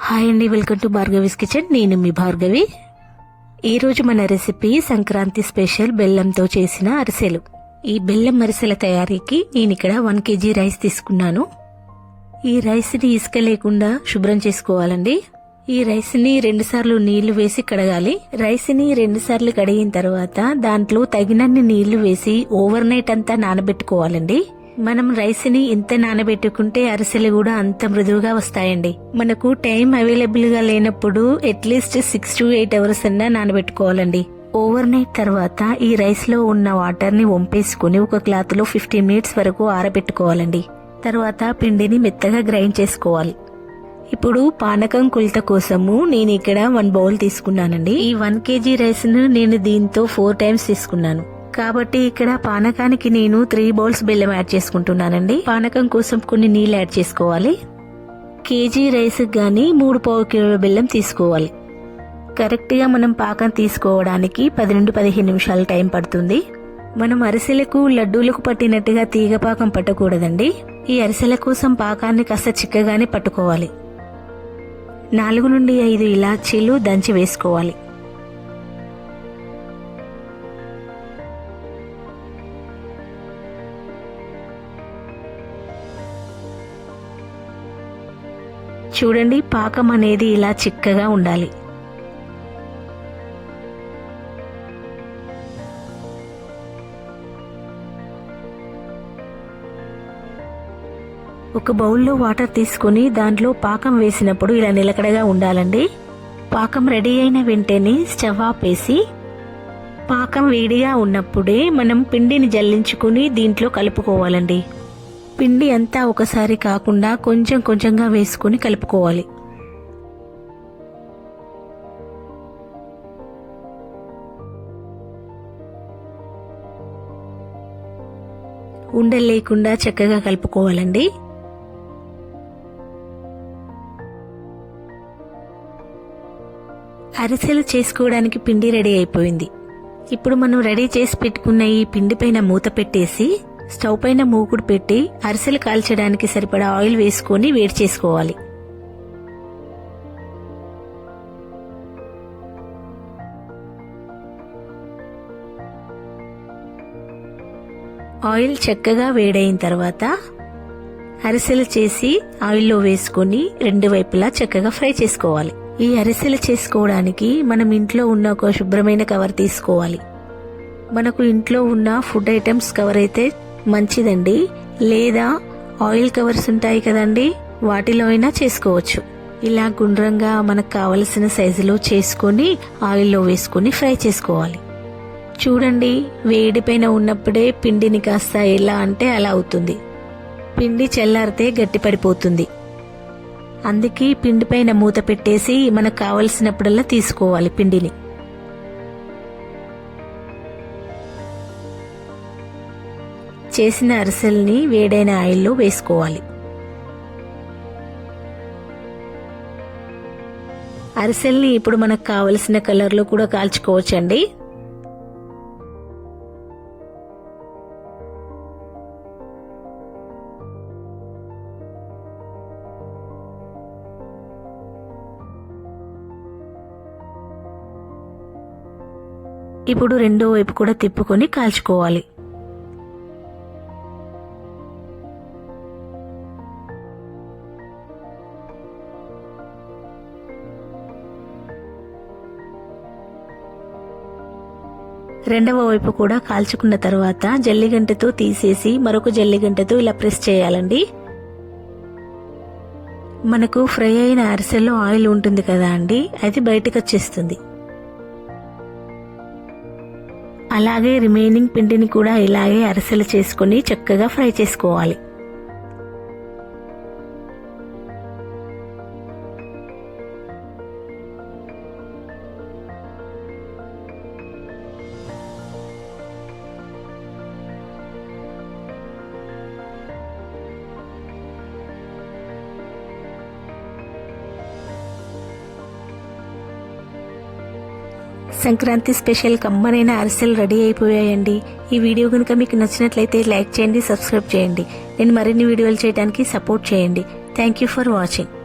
Hi అండి, welcome to భార్గవిస్ kitchen. నేను మీ భార్గవి. ఈరోజు మన రెసిపీ సంక్రాంతి స్పెషల్ బెల్లంతో చేసిన అరిసెలు. ఈ బెల్లం అరిసెల తయారీకి నేను ఇక్కడ 1 kg రైస్ తీసుకున్నాను. ఈ రైస్ ని ఇసుక లేకుండా శుభ్రం చేసుకోవాలండి. ఈ రైస్ ని 2 సార్లు నీళ్లు వేసి కడగాలి. రైస్ ని 2 సార్లు కడిగిన తర్వాత దాంట్లో తగినన్ని నీళ్లు వేసి ఓవర్ నైట్ అంతా నానబెట్టుకోవాలండి. మనం రైస్ ని ఎంత నానబెట్టుకుంటే అరిసెలు కూడా అంత మృదువుగా వస్తాయండి. మనకు టైం అవైలబుల్ గా లేనప్పుడు అట్లీస్ట్ 6 to 8 అవర్స్ అన్నా నానబెట్టుకోవాలండి. ఓవర్ నైట్ తర్వాత ఈ రైస్ లో ఉన్న వాటర్ ని వంపేసుకుని ఒక క్లాత్ లో 15 minutes వరకు ఆరబెట్టుకోవాలండి. తర్వాత పిండిని మెత్తగా గ్రైండ్ చేసుకోవాలి. ఇప్పుడు పానకం కొలత కోసము నేను ఇక్కడ 1 బౌల్ తీసుకున్నానండి. ఈ 1 kg రైస్ ను నేను దీంతో 4 times తీసుకున్నాను. కాబట్టి ఇక్కడ పానకానికి నేను 3 bowls బెల్లం యాడ్ చేసుకుంటున్నానండి. పానకం కోసం కొన్ని నీళ్లు యాడ్ చేసుకోవాలి. కేజీ రైస్ గాని 3 కిలోల బెల్లం తీసుకోవాలి. కరెక్ట్ గా మనం పాకం తీసుకోవడానికి 10 నుండి 15 నిమిషాలు టైం పడుతుంది. మనం అరిసెలకు లడ్డూలకు పట్టినట్టుగా తీగ పాకం పట్టకూడదండి. ఈ అరిసెల కోసం పాకాన్ని కాస్త చిక్కగానే పట్టుకోవాలి. 4 నుండి 5 ఇలాచీలు దంచి వేసుకోవాలి. చూడండి, పాకం అనేది ఇలా చిక్కగా ఉండాలి. ఒక బౌల్లో వాటర్ తీసుకుని దాంట్లో పాకం వేసినప్పుడు ఇలా నిలకడగా ఉండాలండి. పాకం రెడీ అయిన వెంటనే స్టవ్ ఆపేసి పాకం వేడిగా ఉన్నప్పుడే మనం పిండిని జల్లించుకుని దీంట్లో కలుపుకోవాలండి. పిండి అంతా ఒకసారి కాకుండా కొంచెం కొంచెంగా వేసుకుని కలుపుకోవాలి. ఉండలు లేకుండా చక్కగా కలుపుకోవాలండి. అరిసెలు చేసుకోవడానికి పిండి రెడీ అయిపోయింది. ఇప్పుడు మనం రెడీ చేసి పెట్టుకున్న ఈ పిండి పైన మూత పెట్టేసి స్టవ్ పైన మూకుడు పెట్టి అరిసెలు కాల్చడానికి సరిపడా ఆయిల్ వేసుకొని వేడి చేసుకోవాలి. ఆయిల్ చక్కగా వేడైన తర్వాత అరిసెలు చేసి ఆయిల్లో వేసుకొని 2 వైపులా చక్కగా ఫ్రై చేసుకోవాలి. ఈ అరిసెలు చేసుకోవడానికి మనం ఇంట్లో ఉన్న ఒక శుభ్రమైన కవర్ తీసుకోవాలి. మనకు ఇంట్లో ఉన్న ఫుడ్ ఐటమ్స్ కవర్ అయితే మంచిదండి, లేదా ఆయిల్ కవర్స్ ఉంటాయి కదండి, వాటిలో అయినా చేసుకోవచ్చు. ఇలా గుండ్రంగా మనకు కావలసిన సైజులో చేసుకొని ఆయిల్లో వేసుకుని ఫ్రై చేసుకోవాలి. చూడండి, వేడిపైన ఉన్నప్పుడే పిండిని కాస్త ఎలా అంటే అలా అవుతుంది. పిండి చల్లారితే గట్టిపడిపోతుంది. అందుకే పిండి పైన మూత పెట్టేసి మనకు కావలసినప్పుడల్లా తీసుకోవాలి పిండిని. చేసిన అరిసెల్ని వేడైన ఆయిల్లో వేసుకోవాలి. అరిసెల్ని ఇప్పుడు మనకు కావలసిన కలర్లో కూడా కాల్చుకోవచ్చండి. ఇప్పుడు రెండో వైపు కూడా తిప్పుకొని కాల్చుకోవాలి. రెండవ వైపు కూడా కాల్చుకున్న తర్వాత జల్లిగంటతో తీసేసి మరొక జల్లిగంటతో ఇలా ప్రెస్ చేయాలండి. మనకు ఫ్రై అయిన అరిసెల్లో ఆయిల్ ఉంటుంది కదా అండి, అది బయటకు వచ్చేస్తుంది. అలాగే రిమైనింగ్ పిండిని కూడా ఇలాగే అరిసెలు చేసుకుని చక్కగా ఫ్రై చేసుకోవాలి. సంక్రాంతి స్పెషల్ కమ్మనైన అరిసెలు రెడీ అయిపోయాయండి. ఈ వీడియో కనుక మీకు నచ్చినట్లయితే లైక్ చేయండి, సబ్స్క్రైబ్ చేయండి. నేను మరిన్ని వీడియోలు చేయడానికి సపోర్ట్ చేయండి. Thank you for watching.